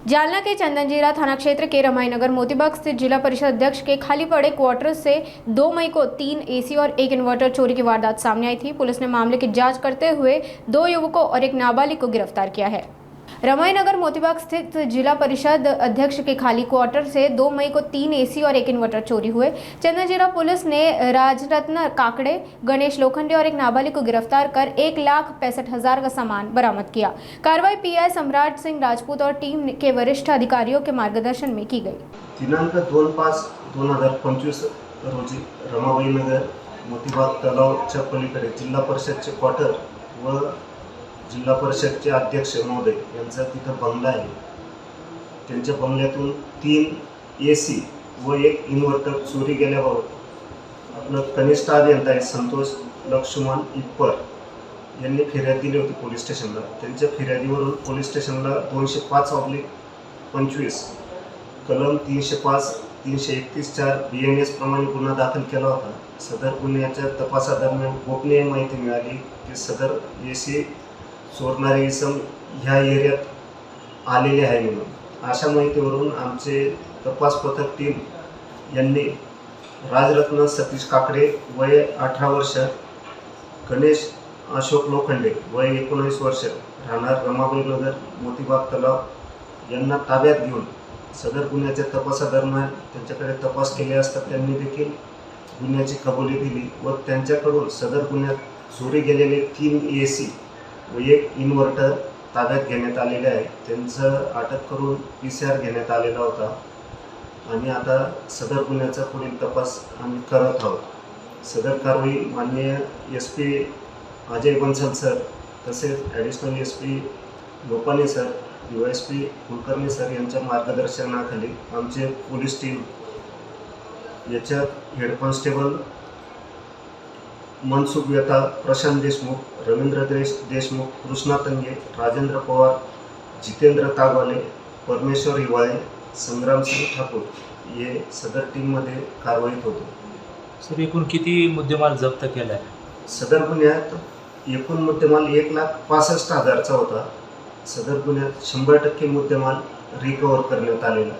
जालना के चंदनजीरा थाना क्षेत्र के रमाईनगर मोतीबाग स्थित जिला परिषद अध्यक्ष के खाली पड़े क्वार्टर्स से 2 मई को 3 एसी और 1 इन्वर्टर चोरी की वारदात सामने आई थी। पुलिस ने मामले की जांच करते हुए 2 युवकों और एक नाबालिग को गिरफ्तार किया है। रमाईनगर मोतीबाग स्थित जिला परिषद अध्यक्ष के खाली क्वार्टर से 2 मई को 3 एसी और 1 इन्वर्टर चोरी हुए। चंदनजीरा पुलिस ने राजरत्न काकड़े, गणेश लोखंडे और एक नाबालिग को गिरफ्तार कर 1,65,000 का सामान बरामद किया। कार्रवाई पीआई सम्राट सिंह राजपूत और टीम के वरिष्ठ अधिकारियों के मार्गदर्शन में की गई। दिनांक 2/5/2025 रोजी रमाबाईनगर मोतीबाग तलावच्या पलीकडे जिल्हा परिषदचे क्वार्टर व जिल्हा परिषदचे अध्यक्ष महोदय यांचा तिथं बंगला आहे। त्यांच्या बंगल्यातून 3 एसी व 1 इन्व्हर्टर चोरी गेल्याबाबत आपलं कनिष्ठ अभियंता आहे संतोष लक्ष्मण इप्पर यांनी फिर्याद दिली होती पोलीस स्टेशनला। त्यांच्या फिर्यादीवरून पोलीस स्टेशनला 205/25 कलम 305 331/4 BNS प्रमाणे गुन्हा दाखल केला होता। सदर गुन्ह्याच्या तपासादरम्यान गोपनीय माहिती मिळाली की सदर एसी चोरणारे इसम ह्या एरियात आलेले आहे म्हणून। अशा माहितीवरून आमचे तपास पथक टीम यांनी राजरत्न सतीश काकडे वय 18 वर्ष, गणेश अशोक लोखंडे वय 19 वर्ष राहणार रमाबाईनगर मोतीबाग तलाव यांना ताब्यात घेऊन सदर गुन्ह्याच्या तपासादरम्यान त्यांच्याकडे तपास केले असता त्यांनी देखील गुन्ह्याची कबुली दिली व त्यांच्याकडून सदर गुन्ह्यात चोरी गेलेले 3 एसी व 1 इन्व्हर्टर ताब्यात घेण्यात आलेले आहे। त्यांचं अटक करून PCR घेण्यात आलेला होता आणि आता सदर गुन्ह्याचा पुढील तपास आम्ही करत आहोत। सदर कारवाई माननीय SP अजय बन्सल सर तसेच additional SP Lopane sir, DYSP Kulkarni sir यांच्या मार्गदर्शनाखाली आमचे पोलीस टीम याच्यात हेड कॉन्स्टेबल मनसुख व्यता, प्रशांत देशमुख, रवींद्र देशमुख, कृष्णा तंगे, राजेंद्र पवार, जितेंद्र तागवाले, परमेश्वर हिवाळे, संग्राम सिंग ठाकूर हे सदर टीममध्ये कारवाईत होते। सर एकूण किती मुद्देमाल जप्त केला आहे? सदर गुन्ह्यात एकूण मुद्देमाल 1,65,000चा होता। सदर गुन्ह्यात 100% मुद्देमाल रिकवर करण्यात आलेला।